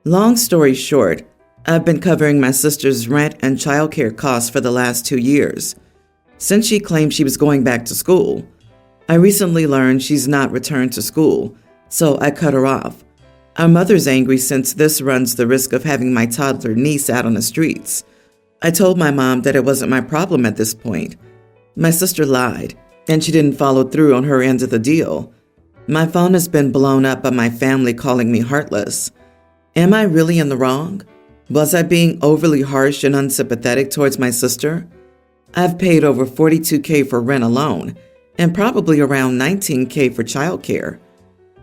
Long story short, I've been covering my sister's rent and childcare costs for the last 2 years. Since she claimed she was going back to school, I recently learned she's not returned to school, so I cut her off. Our mother's angry since this runs the risk of having my toddler niece out on the streets. I told my mom that it wasn't my problem at this point. My sister lied, and she didn't follow through on her end of the deal. My phone has been blown up by my family calling me heartless. Am I really in the wrong? Was I being overly harsh and unsympathetic towards my sister? I've paid over $42,000 for rent alone, and probably around $19,000 for childcare.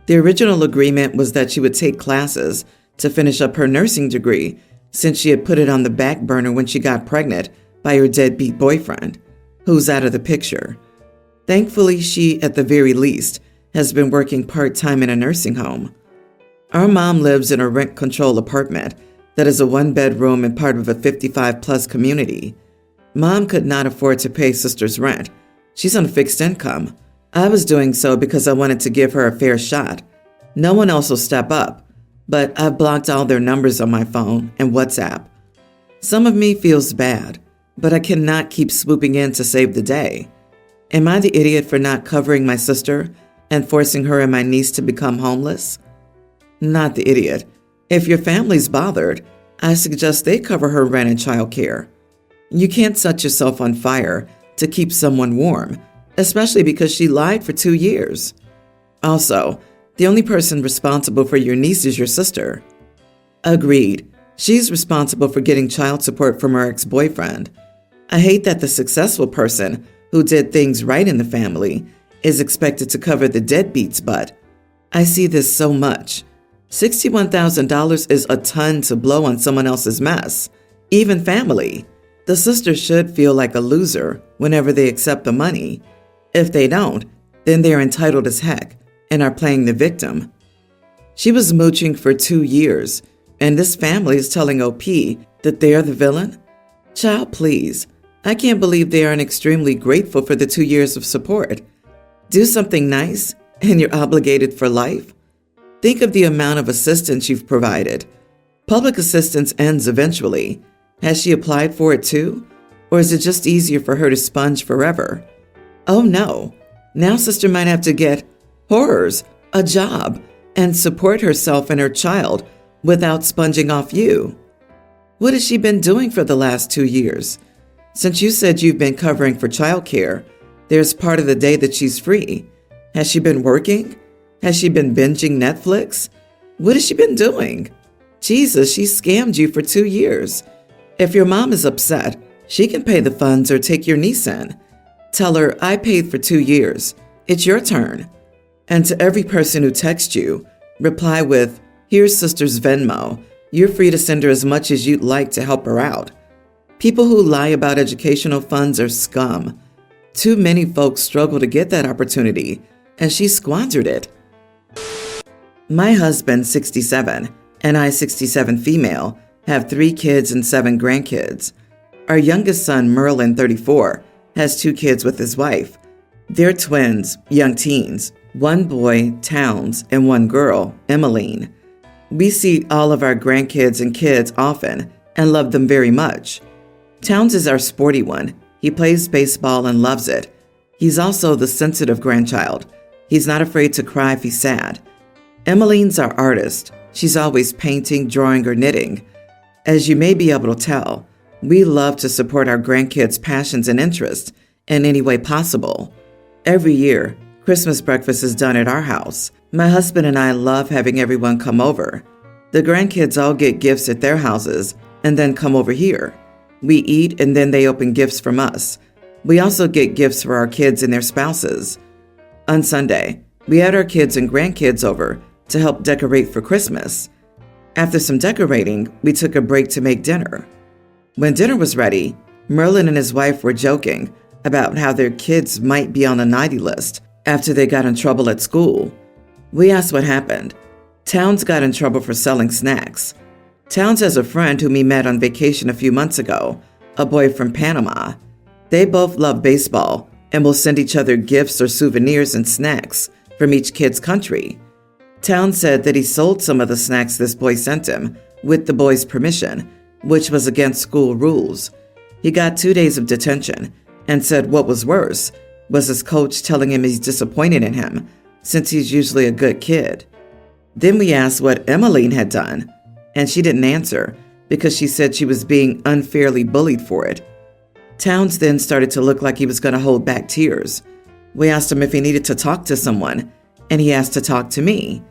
The original agreement was that she would take classes to finish up her nursing degree since she had put it on the back burner when she got pregnant by her deadbeat boyfriend, who's out of the picture. Thankfully, she, at the very least, has been working part-time in a nursing home. Our mom lives in a rent-control apartment that is a one-bedroom and part of a 55-plus community. Mom could not afford to pay sister's rent. She's on fixed income. I was doing so because I wanted to give her a fair shot. No one else will step up, but I've blocked all their numbers on my phone and WhatsApp. Some of me feels bad, but I cannot keep swooping in to save the day. Am I the idiot for not covering my sister and forcing her and my niece to become homeless? Not the idiot. If your family's bothered, I suggest they cover her rent and childcare. You can't set yourself on fire to keep someone warm, especially because she lied for 2 years. Also, the only person responsible for your niece is your sister. Agreed. She's responsible for getting child support from her ex-boyfriend. I hate that the successful person who did things right in the family is expected to cover the deadbeat's butt. I see this so much. $61,000 is a ton to blow on someone else's mess, even family. The sister should feel like a loser whenever they accept the money. If they don't, then they're entitled as heck and are playing the victim. She was mooching for 2 years, and this family is telling OP that they're the villain? Child, please. I can't believe they aren't extremely grateful for the 2 years of support. Do something nice, and you're obligated for life. Think of the amount of assistance you've provided. Public assistance ends eventually. Has she applied for it too? Or is it just easier for her to sponge forever? Oh no. Now sister might have to get horrors, a job, and support herself and her child without sponging off you. What has she been doing for the last 2 years? Since you said you've been covering for childcare, there's part of the day that she's free. Has she been working? Has she been binging Netflix? What has she been doing? Jesus, she scammed you for 2 years. If your mom is upset, she can pay the funds or take your niece in. Tell her, I paid for 2 years. It's your turn. And to every person who texts you, reply with, here's sister's Venmo. You're free to send her as much as you'd like to help her out. People who lie about educational funds are scum. Too many folks struggle to get that opportunity, and she squandered it. My husband, 67, and I, 67 female, have 3 kids and 7 grandkids. Our youngest son, Merlin, 34, has 2 kids with his wife. They're twins, young teens, 1 boy, Towns, and 1 girl, Emmeline. We see all of our grandkids and kids often and love them very much. Towns is our sporty one. He plays baseball and loves it. He's also the sensitive grandchild. He's not afraid to cry if he's sad. Emmeline's our artist. She's always painting, drawing, or knitting. As you may be able to tell, we love to support our grandkids' passions and interests in any way possible. Every year, Christmas breakfast is done at our house. My husband and I love having everyone come over. The grandkids all get gifts at their houses and then come over here. We eat and then they open gifts from us. We also get gifts for our kids and their spouses. On Sunday, we had our kids and grandkids over to help decorate for Christmas. After some decorating, we took a break to make dinner. When dinner was ready, Merlin and his wife were joking about how their kids might be on a naughty list after they got in trouble at school. We asked what happened. Towns got in trouble for selling snacks. Towns has a friend whom he met on vacation a few months ago, a boy from Panama. They both love baseball and will send each other gifts or souvenirs and snacks from each kid's country. Towns said that he sold some of the snacks this boy sent him with the boy's permission, which was against school rules. He got 2 days of detention and said what was worse was his coach telling him he's disappointed in him since he's usually a good kid. Then we asked what Emmeline had done, and she didn't answer because she said she was being unfairly bullied for it. Towns then started to look like he was going to hold back tears. We asked him if he needed to talk to someone, and he asked to talk to me.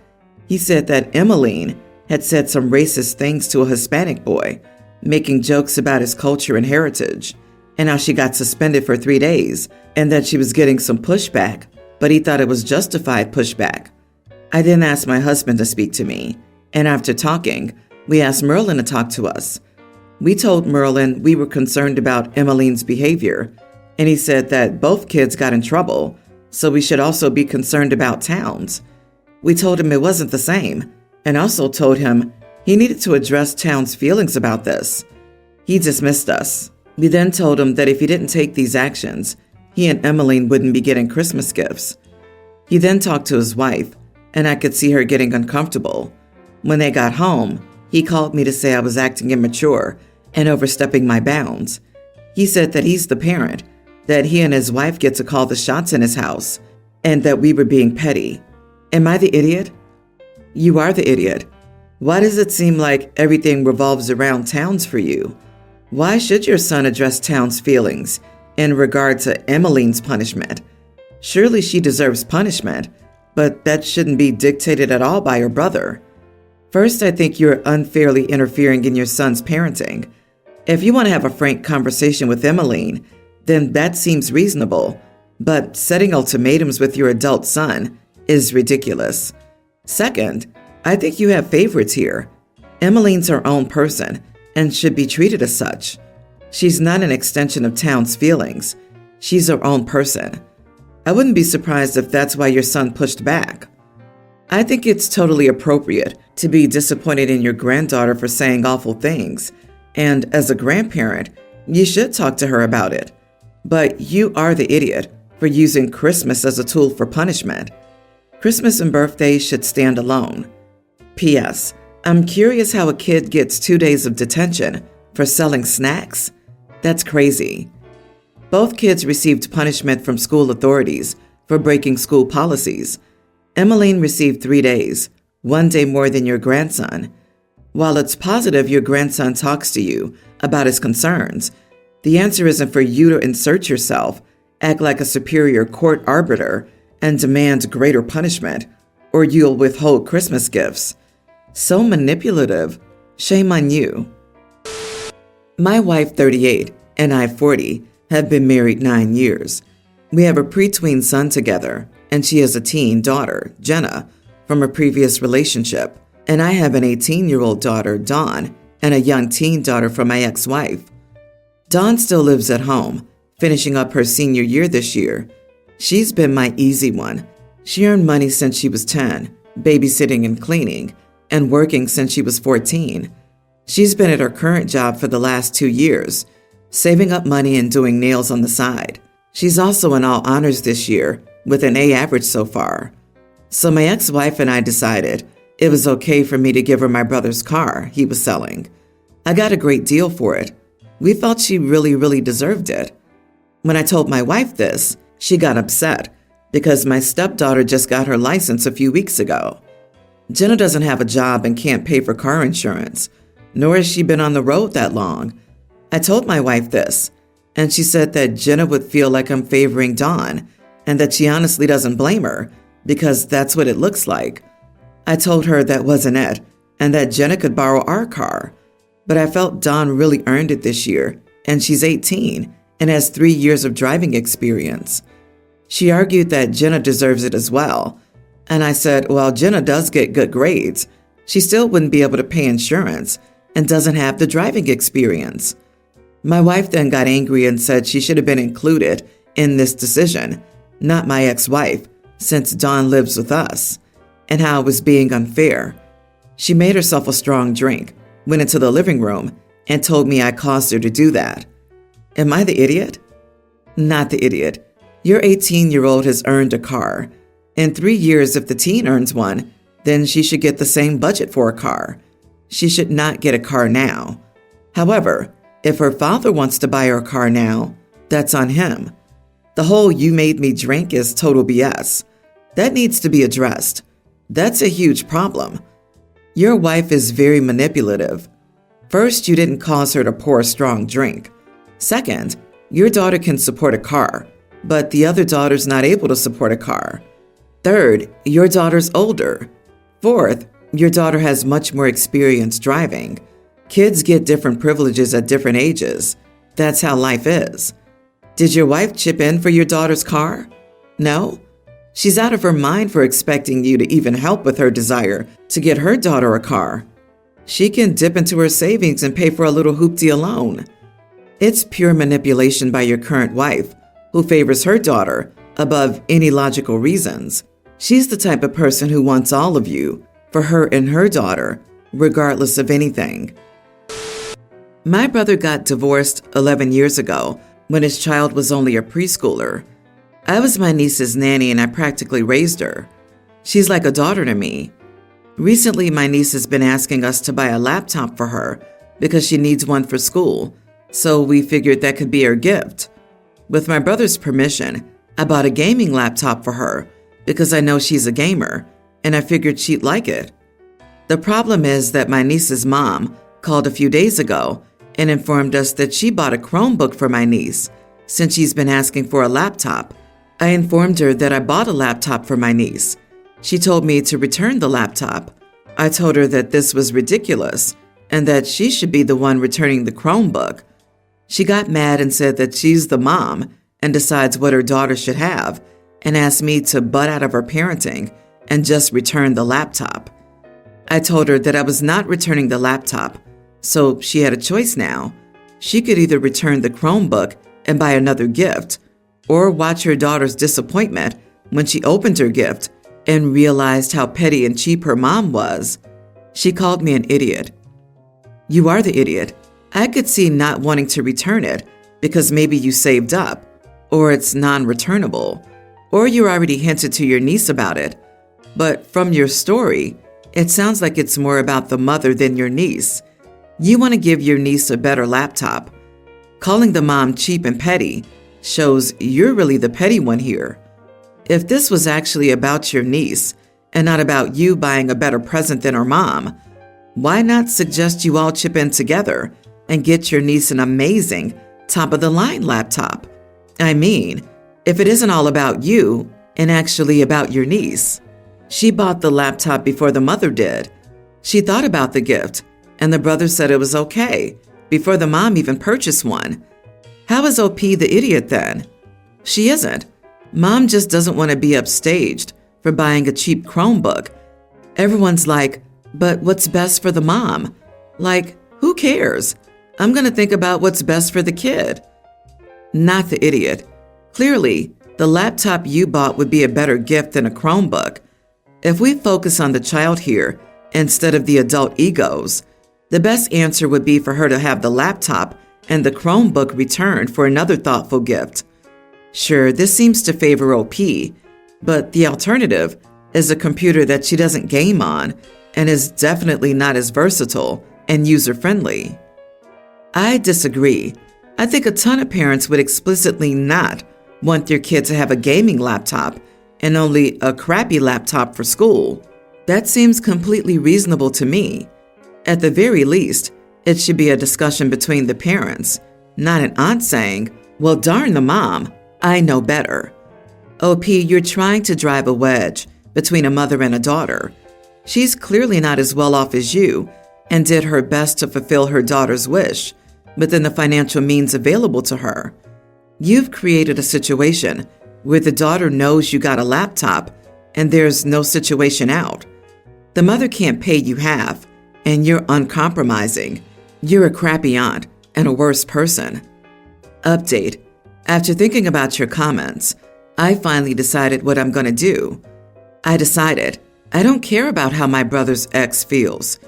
He said that Emmeline had said some racist things to a Hispanic boy, making jokes about his culture and heritage, and how she got suspended for 3 days, and that she was getting some pushback, but he thought it was justified pushback. I then asked my husband to speak to me, and after talking, we asked Merlin to talk to us. We told Merlin we were concerned about Emmeline's behavior, and he said that both kids got in trouble, so we should also be concerned about Towns. We told him it wasn't the same, and also told him he needed to address Towns' feelings about this. He dismissed us. We then told him that if he didn't take these actions, he and Emmeline wouldn't be getting Christmas gifts. He then talked to his wife, and I could see her getting uncomfortable. When they got home, he called me to say I was acting immature and overstepping my bounds. He said that he's the parent, that he and his wife get to call the shots in his house, and that we were being petty. Am I the idiot? You are the idiot. Why does it seem like everything revolves around Towns for you? Why should your son address Towns' feelings in regard to Emmeline's punishment? Surely she deserves punishment, but that shouldn't be dictated at all by her brother. First, I think you're unfairly interfering in your son's parenting. If you want to have a frank conversation with Emmeline, then that seems reasonable, but setting ultimatums with your adult son is ridiculous. Second, I think you have favorites here. Emmeline's her own person and should be treated as such. She's not an extension of Towns' feelings. She's her own person. I wouldn't be surprised if that's why your son pushed back. I think it's totally appropriate to be disappointed in your granddaughter for saying awful things, and as a grandparent, you should talk to her about it. But you are the idiot for using Christmas as a tool for punishment. Christmas and birthdays should stand alone. P.S. I'm curious how a kid gets 2 days of detention for selling snacks. That's crazy. Both kids received punishment from school authorities for breaking school policies. Emmeline received 3 days, 1 day more than your grandson. While it's positive your grandson talks to you about his concerns, the answer isn't for you to insert yourself, act like a superior court arbiter, and demand greater punishment, or you'll withhold Christmas gifts. So manipulative. Shame on you. My wife, 38, and I, 40, have been married 9 years. We have a preteen son together, and she has a teen daughter, Jenna, from a previous relationship. And I have an 18-year-old daughter, Dawn, and a young teen daughter from my ex-wife. Dawn still lives at home, finishing up her senior year this year. She's been my easy one. She earned money since she was 10, babysitting and cleaning, and working since she was 14. She's been at her current job for the last 2 years, saving up money and doing nails on the side. She's also in all honors this year, with an A average so far. So my ex-wife and I decided it was okay for me to give her my brother's car he was selling. I got a great deal for it. We felt she really deserved it. When I told my wife this, she got upset because my stepdaughter just got her license a few weeks ago. Jenna doesn't have a job and can't pay for car insurance, nor has she been on the road that long. I told my wife this, and she said that Jenna would feel like I'm favoring Dawn, and that she honestly doesn't blame her, because that's what it looks like. I told her that wasn't it, and that Jenna could borrow our car. But I felt Dawn really earned it this year, and she's 18 and has 3 years of driving experience. She argued that Jenna deserves it as well, and I said, well, Jenna does get good grades. She still wouldn't be able to pay insurance and doesn't have the driving experience. My wife then got angry and said she should have been included in this decision, not my ex-wife, since Dawn lives with us, and how it was being unfair. She made herself a strong drink, went into the living room, and told me I caused her to do that. Am I the idiot? Not the idiot. Your 18-year-old has earned a car. In 3 years, if the teen earns one, then she should get the same budget for a car. she should not get a car now. However, if her father wants to buy her a car now, that's on him. The whole "you made me drink" is total BS. That needs to be addressed. That's a huge problem. Your wife is very manipulative. First, you didn't cause her to pour a strong drink. Second, your daughter can support a car, but the other daughter's not able to support a car. Third, your daughter's older. Fourth, your daughter has much more experience driving. Kids get different privileges at different ages. That's how life is. Did your wife chip in for your daughter's car? No? She's out of her mind for expecting you to even help with her desire to get her daughter a car. She can dip into her savings and pay for a little hoopty alone. It's pure manipulation by your current wife, who favors her daughter above any logical reasons. She's the type of person who wants all of you for her and her daughter, regardless of anything. My brother got divorced 11 years ago when his child was only a preschooler. I was my niece's nanny and I practically raised her. She's like a daughter to me. Recently, my niece has been asking us to buy a laptop for her because she needs one for school, so we figured that could be her gift. With my brother's permission, I bought a gaming laptop for her because I know she's a gamer, and I figured she'd like it. The problem is that my niece's mom called a few days ago and informed us that she bought a Chromebook for my niece since she's been asking for a laptop. I informed her that I bought a laptop for my niece. She told me to return the laptop. I told her that this was ridiculous and that she should be the one returning the Chromebook. She got mad and said that she's the mom and decides what her daughter should have, and asked me to butt out of her parenting and just return the laptop. I told her that I was not returning the laptop, so she had a choice now. She could either return the Chromebook and buy another gift, or watch her daughter's disappointment when she opened her gift and realized how petty and cheap her mom was. She called me an idiot. You are the idiot. I could see not wanting to return it because maybe you saved up, or it's non-returnable, or you already hinted to your niece about it. But from your story, it sounds like it's more about the mother than your niece. You want to give your niece a better laptop. Calling the mom cheap and petty shows you're really the petty one here. If this was actually about your niece and not about you buying a better present than her mom, why not suggest you all chip in together and get your niece an amazing, top-of-the-line laptop? I mean, if it isn't all about you and actually about your niece. She bought the laptop before the mother did. She thought about the gift, and the brother said it was okay before the mom even purchased one. How is OP the idiot then? She isn't. Mom just doesn't want to be upstaged for buying a cheap Chromebook. Everyone's like, but what's best for the mom? Like, who cares? I'm going to think about what's best for the kid. Not the idiot. Clearly, the laptop you bought would be a better gift than a Chromebook. If we focus on the child here instead of the adult egos, the best answer would be for her to have the laptop and the Chromebook returned for another thoughtful gift. Sure, this seems to favor OP, but the alternative is a computer that she doesn't game on and is definitely not as versatile and user-friendly. I disagree. I think a ton of parents would explicitly not want their kid to have a gaming laptop and only a crappy laptop for school. That seems completely reasonable to me. At the very least, it should be a discussion between the parents, not an aunt saying, well, darn the mom, I know better. OP, you're trying to drive a wedge between a mother and a daughter. She's clearly not as well off as you and did her best to fulfill her daughter's wish within the financial means available to her. You've created a situation where the daughter knows you got a laptop and there's no situation out. The mother can't pay you half, and you're uncompromising. You're a crappy aunt and a worse person. Update. After thinking about your comments, I finally decided what I'm going to do. I decided I don't care about how my brother's ex feels.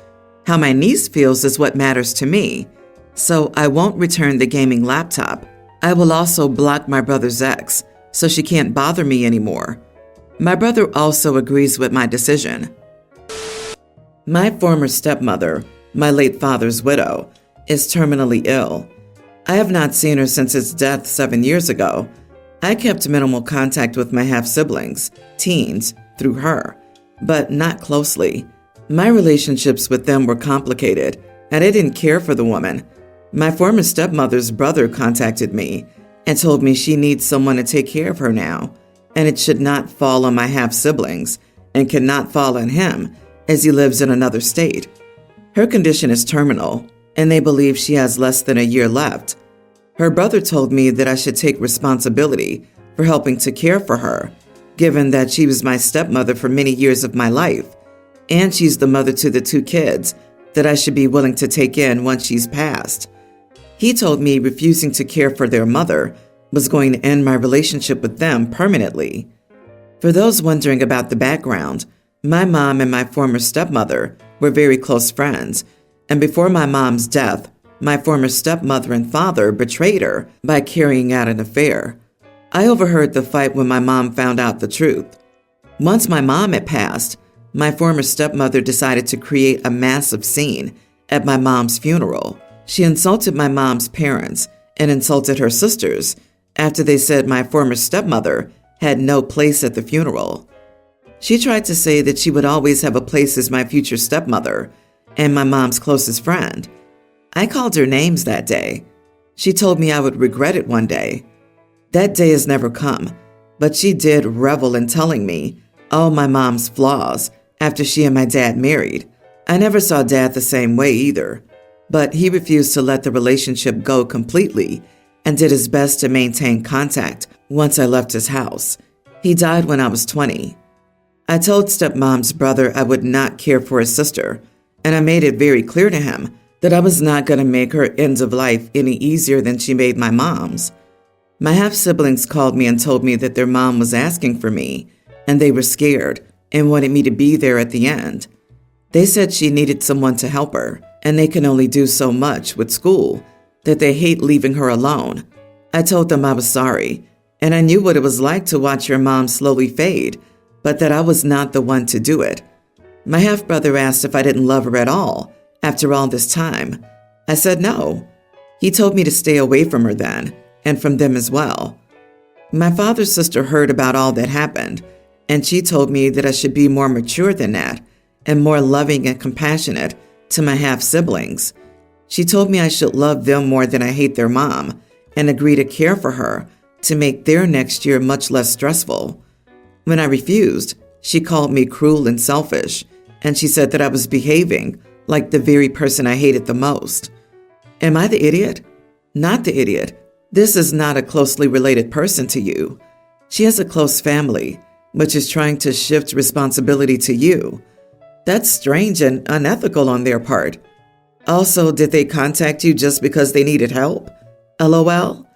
How my niece feels is what matters to me. So I won't return the gaming laptop. I will also block my brother's ex so she can't bother me anymore. My brother also agrees with my decision. My former stepmother my late father's widow, is terminally ill. I have not seen her since his death 7 years ago. I kept minimal contact with my half-siblings, teens, through her, but not closely. My relationships with them were complicated, and I didn't care for the woman. My former stepmother's brother contacted me and told me she needs someone to take care of her now, and it should not fall on my half-siblings and cannot fall on him as he lives in another state. Her condition is terminal, and they believe she has less than a year left. Her brother told me that I should take responsibility for helping to care for her, given that she was my stepmother for many years of my life, and she's the mother to the 2 kids that I should be willing to take in once she's passed. He told me refusing to care for their mother was going to end my relationship with them permanently. For those wondering about the background, my mom and my former stepmother were very close friends, and before my mom's death, my former stepmother and father betrayed her by carrying out an affair. I overheard the fight when my mom found out the truth. Once my mom had passed, my former stepmother decided to create a massive scene at my mom's funeral. She insulted my mom's parents and insulted her sisters after they said my former stepmother had no place at the funeral. She tried to say that she would always have a place as my future stepmother and my mom's closest friend. I called her names that day. She told me I would regret it one day. That day has never come, but she did revel in telling me all my mom's flaws after she and my dad married. I never saw Dad the same way either, but he refused to let the relationship go completely and did his best to maintain contact once I left his house. He died when I was 20. I told stepmom's brother I would not care for his sister, and I made it very clear to him that I was not going to make her end of life any easier than she made my mom's. My half-siblings called me and told me that their mom was asking for me, and they were scared and wanted me to be there at the end. They said she needed someone to help her, and they can only do so much with school, that they hate leaving her alone. I told them I was sorry, and I knew what it was like to watch your mom slowly fade, but that I was not the one to do it. My half-brother asked if I didn't love her at all after all this time. I said no. He told me to stay away from her then, and from them as well. My father's sister heard about all that happened, and she told me that I should be more mature than that and more loving and compassionate to my half-siblings. She told me I should love them more than I hate their mom and agree to care for her to make their next year much less stressful. When I refused, she called me cruel and selfish, and she said that I was behaving like the very person I hated the most. Am I the idiot? Not the idiot. This is not a closely related person to you. She has a close family, which is trying to shift responsibility to you. That's strange and unethical on their part. Also, did they contact you just because they needed help? LOL?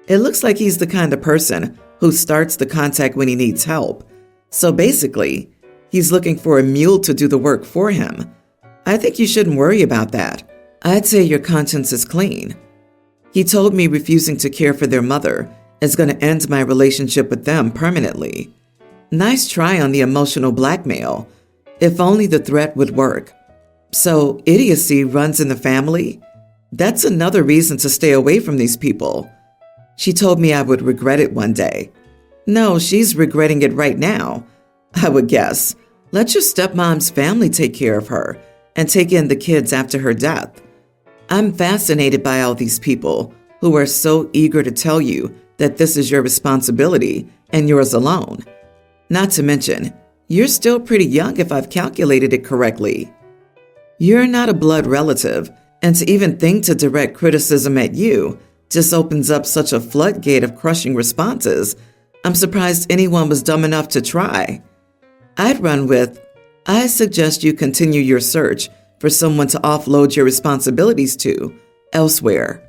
It looks like he's the kind of person who starts the contact when he needs help. So basically, he's looking for a mule to do the work for him. I think you shouldn't worry about that. I'd say your conscience is clean. He told me refusing to care for their mother is going to end my relationship with them permanently. Nice try on the emotional blackmail. If only the threat would work. So idiocy runs in the family? That's another reason to stay away from these people. She told me I would regret it one day. No, she's regretting it right now. I would guess. Let your stepmom's family take care of her and take in the kids after her death. I'm fascinated by all these people who are so eager to tell you that this is your responsibility and yours alone. Not to mention, you're still pretty young if I've calculated it correctly. You're not a blood relative, and to even think to direct criticism at you just opens up such a floodgate of crushing responses. I'm surprised anyone was dumb enough to try. I'd run with, I suggest you continue your search for someone to offload your responsibilities to elsewhere.